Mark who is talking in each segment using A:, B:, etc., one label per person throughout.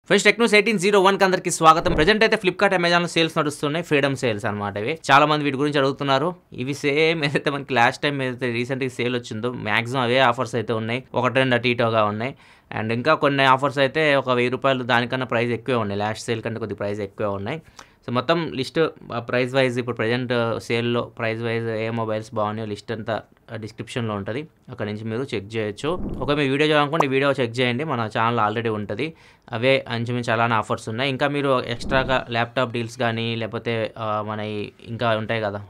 A: Friends Technos 1801 అందరికి స్వాగతం. Present అయితే ఫ్లిప్కార్ట్ అమెజాన్ లో సేల్స్ నడుస్తున్నాయి. ఫ్రీడమ్ సేల్స్ అనమాట. ఇవి చాలా మంది వీటి గురించి అడుగుతున్నారు. ఇవి సేమ్ ఏదైతే మనకి లాస్ట్ టైం ఏదైతే రీసెంట్ గా సేల్ వచ్చిందో మాక్సిమం అవే ఆఫర్స్ అయితే ఉన్నాయి. ఒకటి రెండు అటు ఇటుగా ఉన్నాయి. అండ్ ఇంకా కొన్ని ఆఫర్స్ అయితే ఒక ₹1000 దానికన్నా ప్రైస్ ఎక్కువే ఉన్నాయి. లాస్ట్ సేల్ కంటే కొద్ది ప్రైస్ ఎక్కువే ఉన్నాయి. సో మొత్తం లిస్ట్ ప్రైస్ వైజ్ ఇప్పుడు ప్రజెంట్ సేల్లో ప్రైస్ వైజ్ ఏ మొబైల్స్ బాగున్నాయో లిస్ట్ అంతా డిస్క్రిప్షన్లో ఉంటుంది. అక్కడ నుంచి మీరు చెక్ చేయొచ్చు. ఒక మీ వీడియో చూడాలనుకోండి, వీడియో చెక్ చేయండి. మన ఛానల్ ఆల్రెడీ ఉంటుంది. అవే అంచుమించు అలానే ఆఫర్స్ ఉన్నాయి. ఇంకా మీరు ఎక్స్ట్రాగా ల్యాప్టాప్ డీల్స్ కానీ లేకపోతే మన ఇంకా ఉంటాయి కదా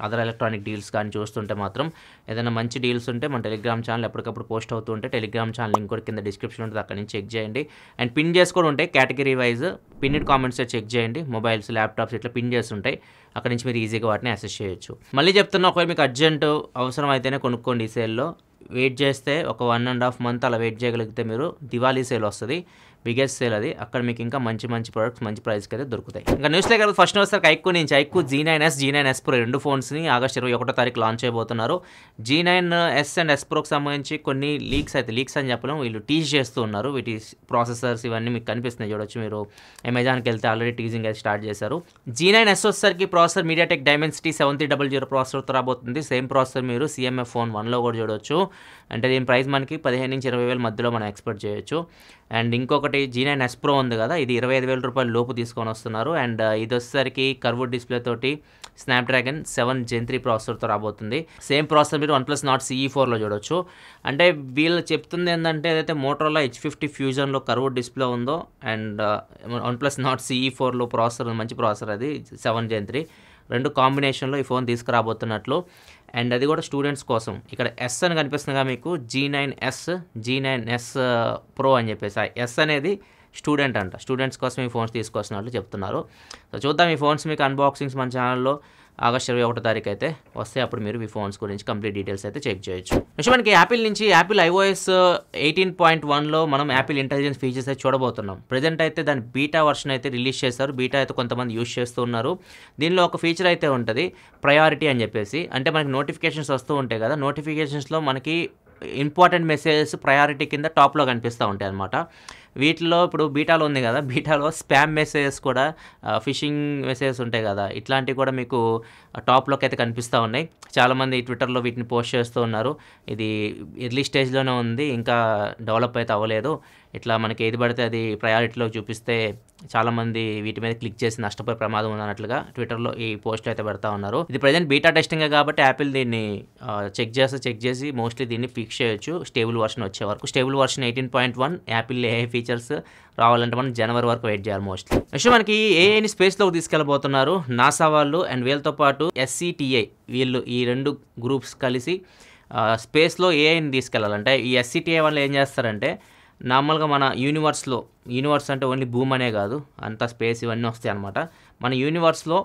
A: అదర్ ఎలక్ట్రానిక్ డీల్స్ కానీ చూస్తుంటే మాత్రం ఏదైనా మంచి డీల్స్ ఉంటే మన టెలిగ్రామ్ ఛానల్ ఎప్పటికప్పుడు పోస్ట్ అవుతూ ఉంటే టెలిగ్రామ్ ఛానల్ లింక్ కూడా కింద డిస్క్రిప్షన్ ఉంటుంది. అక్కడ నుంచి చెక్ చేయండి. అండ్ పిన్ చేసి కూడా ఉంటాయి కేటగిరీ వైజ్. పిన్నిడ్ కామెంట్స్ చెక్ చేయండి. మొబైల్స్ ల్యాప్టాప్స్ ఇట్లా పిన్ చేసి ఉంటాయి. అక్కడ నుంచి మీరు ఈజీగా వాటిని యాక్సెస్ చేయొచ్చు. మళ్ళీ చెప్తున్నా, ఒకవేళ మీకు అర్జెంట్ అవసరం అయితేనే కొనుక్కోండి. ఈ సేల్లో వెయిట్ చేస్తే ఒక 1.5 month అలా వెయిట్ చేయగలిగితే మీరు దివాళీ సేల్ వస్తుంది, బిగ్గెస్ట్ సేల్ అది. అక్కడ మీకు ఇంకా మంచి మంచి ప్రొడక్ట్స్ మంచి ప్రైస్కి అయితే దొరుకుతాయి. ఇంకా న్యూస్లో కదా ఫస్ట్ వస్తారు ఐక్యూ నుంచి. ఐక్యూ G9s, G9s Pro రెండు ఫోన్స్ని ఆగస్ట్ 21 లాంచ్ చేయబోతున్నారు. G9s అండ్ S Proకి సంబంధించి కొన్ని లీక్స్ అని చెప్పలేము, వీళ్ళు టీజ్ చేస్తూ ఉన్నారు. వీటి ప్రాసెసర్స్ ఇవన్నీ మీకు కనిపిస్తున్నాయి, చూడొచ్చు. మీరు అమెజాన్కి వెళ్తే ఆల్రెడీ టీజింగ్ అయితే స్టార్ట్ చేశారు. G9s వచ్చేసరికి ప్రాసెసర్ MediaTek Dimensity 7300 ప్రాసెసర్తో రాబోతుంది. సేమ్ ప్రాసెసర్ మీరు CMF Phone 1లో కూడా చూడొచ్చు. అంటే దీని ప్రైస్ మనకి 15,000 నుంచి 20,000 మధ్యలో మనం ఎక్స్పెక్ట్ చేయొచ్చు. అండ్ ఇంకొకటి G9s Pro ఉంది కదా, ఇది ₹25,000 లోపు తీసుకొని వస్తున్నారు. అండ్ ఇది వచ్చేసరికి కర్వ్డ్ డిస్ప్లే తోటి స్నాప్డ్రాగన్ 7 Gen 3 ప్రాసెసర్తో రాబోతుంది. సేమ్ ప్రాసెసర్ మీరు OnePlus Nord CE4లో చూడొచ్చు. అంటే వీళ్ళు చెప్తుంది ఏంటంటే ఏదైతే మోటరోలా H50 ఫ్యూజన్లో కర్వ్డ్ డిస్ప్లే ఉందో అండ్ OnePlus Nord CE4లో ప్రాసెసర్ మంచి ప్రాసెసర్, అది 7 Gen 3 రెండు కాంబినేషన్లో ఈ ఫోన్ తీసుకురాబోతున్నట్లు. అండ్ అది కూడా స్టూడెంట్స్ కోసం. ఇక్కడ ఎస్ అని కనిపిస్తుందిగా మీకు, G9s Pro అని చెప్పేసి. ఎస్ అనేది స్టూడెంట్ అంట. స్టూడెంట్స్ కోసం ఈ ఫోన్స్ తీసుకొస్తున్నట్లు చెప్తున్నారు. సో చూద్దాం ఈ ఫోన్స్ మీకు అన్బాక్సింగ్స్ మన ఛానల్లో ఆగస్ట్ 21 అయితే వస్తే అప్పుడు మీరు ఈ ఫోన్స్ గురించి కంప్లీట్ డీటెయిల్స్ అయితే చెక్ చేయొచ్చు. నెక్స్ట్ మనకి యాపిల్ నుంచి యాపిల్ iOS 18.1లో మనం యాపిల్ ఇంటెలిజెన్స్ ఫీచర్స్ అయితే చూడబోతున్నాం. ప్రజెంట్ అయితే దాని బీటా వర్షన్ అయితే రిలీజ్ చేశారు. బీటా అయితే కొంతమంది యూజ్ చేస్తూ ఉన్నారు. దీనిలో ఒక ఫీచర్ అయితే ఉంటుంది, ప్రయారిటీ అని చెప్పేసి. అంటే మనకి నోటిఫికేషన్స్ వస్తూ ఉంటాయి కదా, నోటిఫికేషన్స్లో మనకి ఇంపార్టెంట్ మెసేజెస్ ప్రయారిటీ కింద టాప్లో కనిపిస్తూ ఉంటాయి అన్నమాట. వీటిలో ఇప్పుడు బీటాలో ఉంది కదా, బీటాలో స్పామ్ మెసేజెస్ కూడా, ఫిషింగ్ మెసేజెస్ ఉంటాయి కదా, ఇట్లాంటివి కూడా మీకు టాప్లోకి అయితే కనిపిస్తూ ఉన్నాయి. చాలామంది ట్విట్టర్లో వీటిని పోస్ట్ చేస్తూ ఉన్నారు. ఇది ఎర్లీ స్టేజ్లోనే ఉంది, ఇంకా డెవలప్ అయితే అవ్వలేదు. ఇట్లా మనకి ఏది పడితే అది ప్రయారిటీలో చూపిస్తే చాలామంది వీటి మీద క్లిక్ చేసి నష్టపోయే ప్రమాదం ఉందన్నట్లుగా ట్విట్టర్లో ఈ పోస్ట్ అయితే పెడతా ఉన్నారు. ఇది ప్రజెంట్ బీటా టెస్టింగే కాబట్టి యాపిల్ దీన్ని చెక్ చేసి మోస్ట్లీ దీన్ని ఫిక్స్ చేయొచ్చు స్టేబుల్ వర్షన్ వచ్చే వరకు. స్టేబుల్ వర్షన్ 18.1 యాపిల్ ఏ ఫీచర్స్ రావాలంటే మనం జనవరి వరకు వెయిట్ చేయాలి మోస్ట్లీ. నెక్స్ట్ మనకి ఏఐని స్పేస్లోకి తీసుకెళ్ళబోతున్నారు నాసా వాళ్ళు. అండ్ వీళ్ళతో పాటు SCTI, వీళ్ళు ఈ రెండు గ్రూప్స్ కలిసి స్పేస్లో ఏఐని తీసుకెళ్ళాలంటే ఈ SCTI వాళ్ళు ఏం చేస్తారంటే, నార్మల్గా మన యూనివర్స్ అంటే ఓన్లీ భూమి అనే కాదు, అంతా స్పేస్ ఇవన్నీ వస్తాయి అనమాట. మన యూనివర్స్లో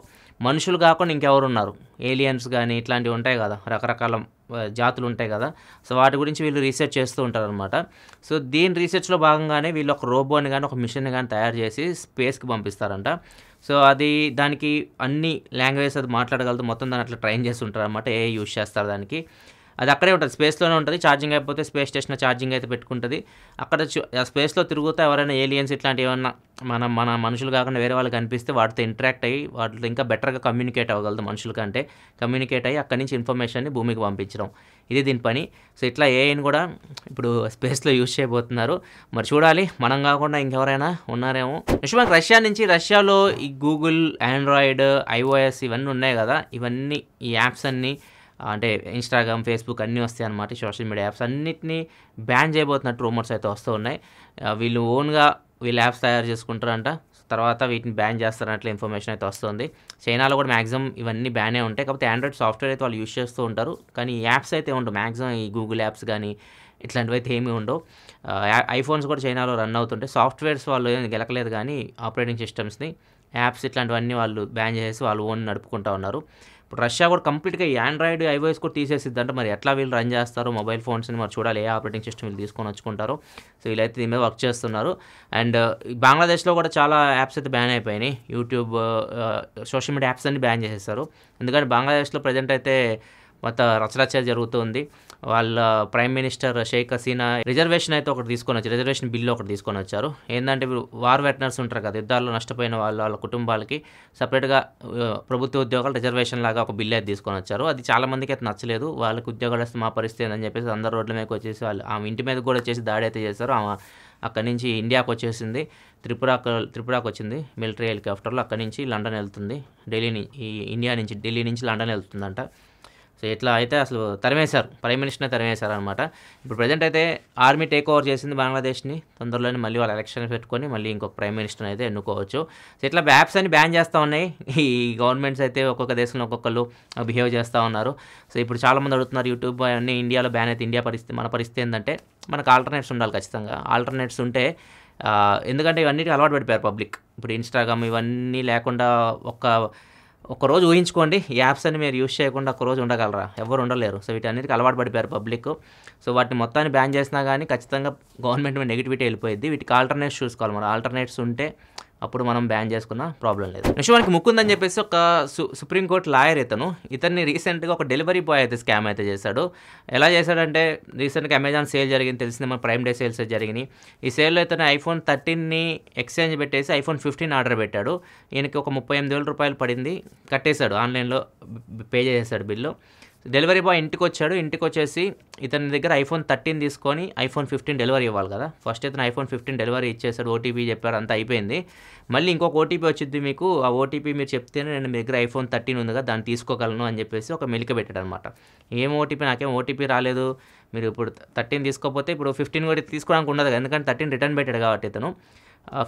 A: మనుషులు కాకుండా ఇంకెవరు ఉన్నారు, ఏలియన్స్ కానీ ఇట్లాంటివి ఉంటాయి కదా, రకరకాల జాతులు ఉంటాయి కదా. సో వాటి గురించి వీళ్ళు రీసెర్చ్ చేస్తూ ఉంటారు అనమాట. సో దీని రీసెర్చ్లో భాగంగానే వీళ్ళు ఒక రోబోని కానీ ఒక మిషన్ని కానీ తయారు చేసి స్పేస్కి పంపిస్తారంట. సో అది దానికి అన్ని లాంగ్వేజెస్ అది మాట్లాడగలదు, మొత్తం దాన్ని అట్లా ట్రైన్ చేసి ఉంటారు అనమాట. ఏ యూజ్ చేస్తారు దానికి, అది అక్కడే ఉంటుంది, స్పేస్లోనే ఉంటుంది. ఛార్జింగ్ అయిపోతే స్పేస్ స్టేషన్లో ఛార్జింగ్ అయితే పెట్టుకుంటుంది. అక్కడ స్పేస్లో తిరుగుతూ ఎవరైనా ఏలియన్స్ ఇట్లాంటివి ఏమన్నా మన మనుషులు కాకుండా వేరే వాళ్ళు కనిపిస్తే వాటితో ఇంటరాక్ట్ అయ్యి వాటితో ఇంకా బెటర్గా కమ్యూనికేట్ అవ్వగలదు, మనుషుల కంటే కమ్యూనికేట్ అయ్యి అక్కడి నుంచి ఇన్ఫర్మేషన్ని భూమికి పంపించడం, ఇది దీని పని. సో ఇట్లా ఏఐని కూడా ఇప్పుడు స్పేస్లో యూజ్ చేయబోతున్నారు. మరి చూడాలి, మనం కాకుండా ఇంకెవరైనా ఉన్నారేమో. నెక్స్ట్ మనకి రష్యాలో ఈ గూగుల్, ఆండ్రాయిడ్, iOS ఇవన్నీ ఉన్నాయి కదా, ఇవన్నీ ఈ యాప్స్ అన్నీ అంటే ఇన్స్టాగ్రామ్, ఫేస్బుక్ అన్నీ వస్తాయి అన్నమాట. సోషల్ మీడియా యాప్స్ అన్నిటినీ బ్యాన్ చేయబోతున్నట్టు రూమర్స్ అయితే వస్తూ ఉన్నాయి. వీళ్ళు ఓన్గా యాప్స్ తయారు చేసుకుంటారంట, తర్వాత వీటిని బ్యాన్ చేస్తారన్నట్లు ఇన్ఫర్మేషన్ అయితే వస్తుంది. చైనాలో కూడా మ్యాక్సిమం ఇవన్నీ బ్యానే ఉంటాయి, కాకపోతే ఆండ్రాయిడ్ సాఫ్ట్వేర్ అయితే వాళ్ళు యూజ్ చేస్తూ ఉంటారు. కానీ యాప్స్ అయితే ఉండవు మ్యాక్సిమం, ఈ గూగుల్ యాప్స్ కానీ ఇట్లాంటివి అయితే ఏమీ ఉండవు. ఐఫోన్స్ కూడా చైనాలో రన్ అవుతుంటాయి. సాఫ్ట్వేర్స్ వాళ్ళు గెలకలేదు కానీ ఆపరేటింగ్ సిస్టమ్స్ని, యాప్స్ ఇట్లాంటివన్నీ వాళ్ళు బ్యాన్ చేసి వాళ్ళు ఓన్ నడుపుకుంటూ ఉన్నారు. ఇప్పుడు రష్యా కూడా కంప్లీట్గా ఈ ఆండ్రాయిడ్, iOS కూడా తీసేసిద్దంటే మరి ఎట్లా వీళ్ళు రన్ చేస్తారో మొబైల్ ఫోన్స్ని మరి చూడాలి, ఏ ఆపరేటింగ్ సిస్టమ్ వీళ్ళు తీసుకొని వచ్చుకుంటారో. సో వీళ్ళైతే దీని మీద వర్క్ చేస్తున్నారు. అండ్ బంగ్లాదేశ్లో కూడా చాలా యాప్స్ అయితే బ్యాన్ అయిపోయినాయి. యూట్యూబ్, సోషల్ మీడియా యాప్స్ అన్ని బ్యాన్ చేసేస్తారు. ఎందుకంటే బంగ్లాదేశ్లో ప్రజెంట్ అయితే మొత్తం రచరచ జరుగుతుంది. వాళ్ళ prime minister Sheikh Hasina reservation అయితే ఒకటి తీసుకొని వచ్చారు, రిజర్వేషన్ బిల్లు ఒకటి తీసుకొని వచ్చారు. ఏంటంటే ఇప్పుడు వార్ వెటనర్స్ ఉంటారు కదా, యుద్ధాల్లో నష్టపోయిన వాళ్ళ కుటుంబాలకి సపరేట్గా ప్రభుత్వ ఉద్యోగాలు రిజర్వేషన్ లాగా ఒక బిల్లు అయితే తీసుకొని వచ్చారు. అది చాలామందికి అయితే నచ్చలేదు. వాళ్ళకి ఉద్యోగాలు వస్తే మా పరిస్థితి ఏందని చెప్పేసి అందరు రోడ్ల మీదకి వచ్చేసి వాళ్ళు ఆమె ఇంటి మీద కూడా వచ్చేసి దాడి అయితే చేశారు. ఆమె అక్కడి నుంచి ఇండియాకి వచ్చేసింది, త్రిపురాకు వచ్చింది మిలిటరీ హెలికాప్టర్లో. అక్కడి నుంచి లండన్ వెళ్తుంది, ఢిల్లీ నుంచి లండన్ వెళ్తుందంట. సో ఇట్లా అయితే అసలు తరిమేశారు, ప్రైమ్ మినిస్టర్ని తరిమేశారు అనమాట. ఇప్పుడు ప్రజెంట్ అయితే ఆర్మీ టేక్ ఓవర్ చేసింది బంగ్లాదేశ్ని. తొందరలోనే మళ్ళీ వాళ్ళ ఎలక్షన్ పెట్టుకొని మళ్ళీ ఇంకొక ప్రైమ్ మినిస్టర్ని అయితే ఎన్నుకోవచ్చు. సో ఇట్లా యాప్స్ అని బ్యాన్ చేస్తూ ఉన్నాయి ఈ గవర్నమెంట్స్ అయితే. ఒక్కొక్క దేశంలో ఒక్కొక్కరు బిహేవ్ చేస్తూ ఉన్నారు. సో ఇప్పుడు చాలామంది అడుగుతున్నారు యూట్యూబ్ అన్నీ ఇండియాలో బ్యాన్ అయితే మన పరిస్థితి ఏంటంటే మనకు ఆల్టర్నేట్స్ ఉండాలి ఖచ్చితంగా. ఆల్టర్నేట్స్ ఉంటే ఎందుకంటే ఇవన్నిటికీ అలవాటు పడిపోయారు పబ్లిక్. ఇప్పుడు ఇన్స్టాగ్రామ్ ఇవన్నీ లేకుండా ఒక్కరోజు ఊహించుకోండి, ఈ యాప్స్ అని మీరు యూజ్ చేయకుండా ఒక్కరోజు ఉండగలరా? ఎవరు ఉండలేరు. సో వీటన్నిటికీ అలవాటు పడిపోయారు పబ్లిక్. సో వాటిని మొత్తాన్ని బ్యాన్ చేసినా కానీ ఖచ్చితంగా గవర్నమెంట్ మీద నెగిటివిటీ వెళ్ళిపోయింది. వీటికి ఆల్టర్నేట్స్ చూసుకోవాలి. మనం ఆల్టర్నేట్స్ ఉంటే అప్పుడు మనం బ్యాన్ చేసుకున్న ప్రాబ్లం లేదు. నెక్స్ట్ మనకి ముకుందని చెప్పేసి ఒక సుప్రీంకోర్టు లాయర్ ఇతన్ని రీసెంట్గా ఒక డెలివరీ బాయ్ అయితే స్కామ్ అయితే చేశాడు. ఎలా చేశాడంటే రీసెంట్గా అమెజాన్ సేల్ జరిగింది, తెలిసింది మన ప్రైమ్ డే సేల్స్ జరిగినాయి. ఈ సేల్లో ఇతను iPhone 13ని ఎక్స్చేంజ్ పెట్టేసి iPhone 15 ఆర్డర్ పెట్టాడు. ఈయనకి ఒక 38,000 రూపాయలు పడింది, కట్టేశాడు, ఆన్లైన్లో పే చేసేసాడు బిల్లు. డెలివరీ బాయ్ ఇంటికి వచ్చేసి ఇతని దగ్గర iPhone 13 తీసుకొని iPhone 15 డెలివరీ ఇవ్వాలి కదా. ఫస్ట్ ఇతను iPhone 15 డెలివరీ ఇచ్చేసాడు, ఓటీపీ చెప్పారు, అంతా అయిపోయింది. మళ్ళీ ఇంకొక ఓటీపీ వచ్చింది మీకు, ఆ ఓటీపీ మీరు చెప్తేనే నేను మీ దగ్గర iPhone 13 ఉంది కదా దాన్ని తీసుకోగలను అని చెప్పేసి ఒక మెలిక పెట్టాడు అనమాట. ఏం ఓటీపీ, నాకేం ఓటీపీ రాలేదు, మీరు ఇప్పుడు 13 తీసుకోకపోతే ఇప్పుడు 15 కూడా తీసుకోవడానికి ఉండదు, ఎందుకంటే 13 రిటర్న్ పెట్టాడు కాబట్టి ఇతను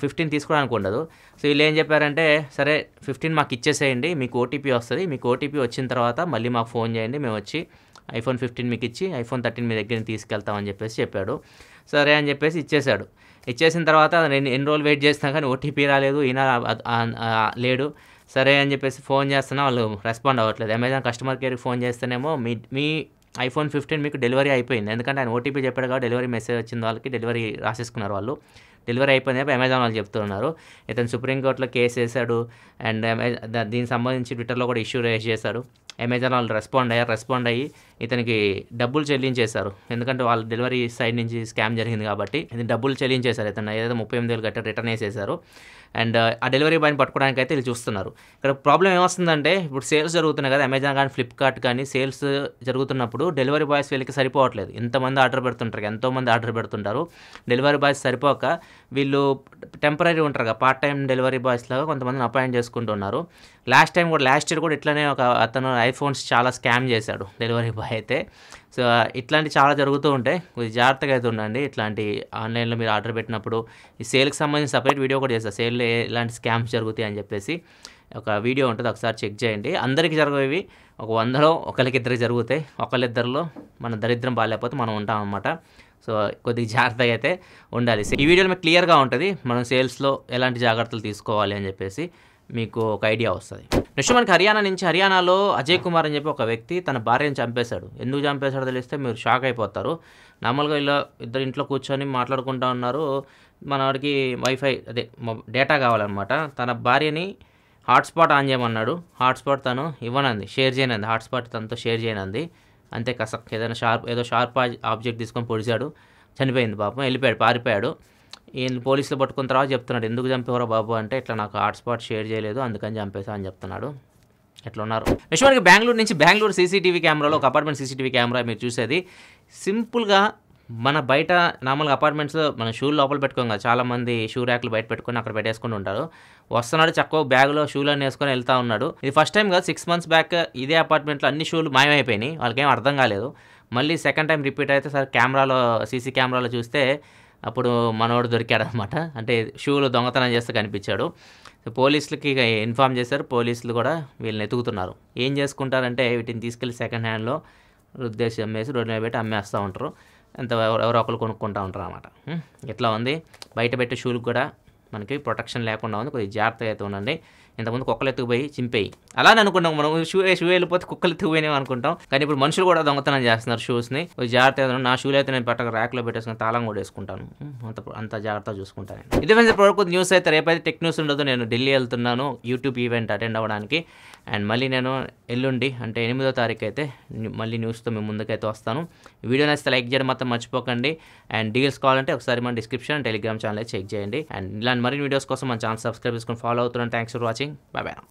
A: 15 తీసుకోవడానికి ఉండదు. సో వీళ్ళు ఏం చెప్పారంటే, సరే 15 మాకు ఇచ్చేసేయండి, మీకు ఓటీపీ వస్తుంది, మీకు ఓటీపీ వచ్చిన తర్వాత మళ్ళీ మాకు ఫోన్ చేయండి, మేము వచ్చి iPhone 15 మీకు ఇచ్చి iPhone 13 మీ దగ్గర తీసుకెళ్తామని చెప్పేసి చెప్పాడు. సరే అని చెప్పేసి ఇచ్చేసిన తర్వాత నేను ఎన్ని రోజులు వెయిట్ చేసినా కానీ ఓటీపీ రాలేదు, ఈయన లేడు. సరే అని చెప్పేసి ఫోన్ చేస్తున్నా, వాళ్ళు రెస్పాండ్ అవ్వట్లేదు. అమెజాన్ కస్టమర్ కేర్కి ఫోన్ చేస్తేనేమో మీ iPhone 15 మీకు డెలివరీ అయిపోయింది, ఎందుకంటే ఆయన ఓటీపీ చెప్పాడు కాబట్టి డెలివరీ మెసేజ్ వచ్చింది, వాళ్ళకి డెలివరీ రాసేసుకున్నారు వాళ్ళు, డెలివరీ అయిపోయింది చెప్పి అమెజాన్ వాళ్ళు చెప్తున్నారు. ఇతను సుప్రీంకోర్టులో కేసు వేశాడు అండ్ దీనికి సంబంధించి ట్విట్టర్లో కూడా ఇష్యూ రేజ్ చేశాడు. అమెజాన్ వాళ్ళు రెస్పాండ్ అయ్యి ఇతనికి డబ్బులు చెల్లించేశారు, ఎందుకంటే వాళ్ళ డెలివరీ సైడ్ నుంచి స్కామ్ జరిగింది కాబట్టి ఇది డబ్బులు చెల్లించేశారు. ఇతను ఏదైతే 38,000 గట్ట రిటర్న్ వేసేశారు. అండ్ ఆ డెలివరీ బాయ్ని పట్టుకోవడానికి అయితే వీళ్ళు చూస్తున్నారు. ఇక్కడ ప్రాబ్లం ఏమొస్తుందంటే, ఇప్పుడు సేల్స్ జరుగుతున్నాయి కదా, అమెజాన్ కానీ ఫ్లిప్కార్ట్ కానీ సేల్స్ జరుగుతున్నప్పుడు డెలివరీ బాయ్స్ వీళ్ళకి సరిపోవట్లేదు. ఎంతోమంది ఆర్డర్ పెడుతుంటారు, డెలివరీ బాయ్స్ సరిపోక వీళ్ళు టెంపరీ ఉంటారు కదా, పార్ట్ టైం డెలివరీ బాయ్స్ లాగా కొంతమందిని అపాయింట్ చేసుకుంటున్నారు. లాస్ట్ ఇయర్ కూడా ఇట్లానే ఒక అతను ఐఫోన్స్ చాలా స్కామ్ చేశాడు డెలివరీ బాయ్ అయితే. సో ఇట్లాంటి చాలా జరుగుతూ ఉంటాయి, కొద్దిగా జాగ్రత్తగా అయితే ఉండండి. ఇట్లాంటి ఆన్లైన్లో మీరు ఆర్డర్ పెట్టినప్పుడు ఈ సేల్కి సంబంధించి సపరేట్ వీడియో కూడా చేస్తారు, సేల్లో ఎలాంటి స్కామ్స్ జరుగుతాయి అని చెప్పేసి ఒక వీడియో ఉంటుంది, ఒకసారి చెక్ చేయండి. అందరికీ జరగవి, ఒక 100లో ఒకరికిద్దరికి జరుగుతాయి, ఒకళ్ళిద్దరిలో మన దరిద్రం బాగాలేకపోతే మనం ఉంటాం అన్నమాట. సో కొద్దిగా జాగ్రత్తగా అయితే ఉండాలి. ఈ వీడియోలో మీకు క్లియర్గా ఉంటుంది మనం సేల్స్లో ఎలాంటి జాగ్రత్తలు తీసుకోవాలి అని చెప్పేసి మీకు ఒక ఐడియా వస్తుంది. నెక్స్ట్ మనకి హర్యానాలో అజయ్ కుమార్ అని చెప్పి ఒక వ్యక్తి తన భార్యను చంపేశాడు. ఎందుకు చంపేశాడో తెలిస్తే మీరు షాక్ అయిపోతారు. నార్మల్గా ఇలా ఇద్దరు ఇంట్లో కూర్చొని మాట్లాడుకుంటూ ఉన్నారు, మనవాడికి డేటా కావాలన్నమాట. తన భార్యని హాట్స్పాట్ ఆన్ చేయమన్నాడు, హాట్స్పాట్ తను ఇవ్వనంది, షేర్ చేయనంది, హాట్స్పాట్ తనతో షేర్ చేయనంది. అంతే కసక్ ఏదో షార్ప్ ఆబ్జెక్ట్ తీసుకొని పొడిచాడు, చనిపోయింది పాపం, పారిపోయాడు. ఈయన పోలీసులు పట్టుకున్న తర్వాత చెప్తున్నాడు, ఎందుకు చంపేవరా బాబు అంటే, ఇట్లా నాకు హాట్స్పాట్ షేర్ చేయలేదు అందుకని చంపేసా అని చెప్తున్నాడు. ఎట్లా ఉన్నారు. నెక్స్ట్ మనకి బెంగళూరు సీసీటీవీ కెమెరాలో ఒక అపార్ట్మెంట్ సీసీటీవీ కెమెరా మీరు చూసేది సింపుల్గా మన బయట నార్మల్గా అపార్ట్మెంట్స్లో మన షూలు లోపల పెట్టుకోం కదా, చాలామంది షూ ర్యాక్లు బయట పెట్టుకొని అక్కడ పెట్టేసుకుని ఉంటారు. వస్తున్నాడు చక్కగా బ్యాగ్లో షూలన్నీ వేసుకొని వెళ్తూ ఉన్నాడు. ఇది ఫస్ట్ టైం కదా, 6 months బ్యాక్ ఇదే అపార్ట్మెంట్లో అన్ని షూలు మాయమైపోయినాయి, వాళ్ళకేం అర్థం కాలేదు. మళ్ళీ సెకండ్ టైం రిపీట్ అయితే సరే సీసీ కెమెరాలో చూస్తే అప్పుడు మనోడు దొరికాడు అనమాట. అంటే షూలు దొంగతనం చేస్తే కనిపించాడు. పోలీసులకి ఇన్ఫామ్ చేశారు, పోలీసులు కూడా వీళ్ళని ఎతుకుతున్నారు. ఏం చేసుకుంటారంటే వీటిని తీసుకెళ్ళి సెకండ్ హ్యాండ్లో ఉద్దేశం వేసి రోడ్డు మీద పెట్టి అమ్మేస్తూ ఉంటారు, ఎవరో ఒకరు కొనుక్కుంటూ ఉంటారు అన్నమాట. ఇట్లా ఉంది. బయట పెట్టే షూలకు కూడా మనకి ప్రొటెక్షన్ లేకుండా ఉంది. కొద్దిగా జాగ్రత్తగా అయితే ఉండండి. ఇంతకుముందు కుక్కలు ఎత్తుకుపోయి చింపేయి అలానే అనుకున్నాం మనం. షూ వెళ్ళిపోతే కుక్కలు ఎత్తుకుపోయినాం అనుకుంటాం, కానీ ఇప్పుడు మనుషులు కూడా దొంగతనం చేస్తున్నారు షూస్ని. జాగ్రత్తగా నా షూలు అయితే నేను పట్టక ర్యాక్లో పెట్టేసుకుని తాళం కూడా వేసుకుంటాను. అంత జాగ్రత్తగా చూసుకుంటాను. ఇది ఫ్రెండ్స్ ఇప్పటివరకు న్యూస్ అయితే. రేపైతే టెక్ న్యూస్ ఉండదు. నేను ఢిల్లీ వెళ్తున్నాను యూట్యూబ్ ఈవెంట్ అటెండ్ అవ్వడానికి. అండ్ మళ్ళీ నేను ఎల్లుండి అంటే 8వ తారీఖు అయితే మళ్ళీ న్యూస్తో మేము ముందుకైతే వస్తాను. వీడియో నచ్చితే లైక్ చేయడం మాత్రం మర్చిపోకండి. అండ్ డీల్స్ కావాలంటే ఒకసారి మన డిస్క్రిప్షన్ టెలిగ్రామ్ ఛానల్ చెక్ చేయండి. అండ్ ఇలాంటి మరిన్ని వీడియోస్ కోసం మన ఛానల్ సబ్స్క్రైబ్ చేసుకొని ఫాలో అవుతున్నాను. Thanks for watching. Bye bye.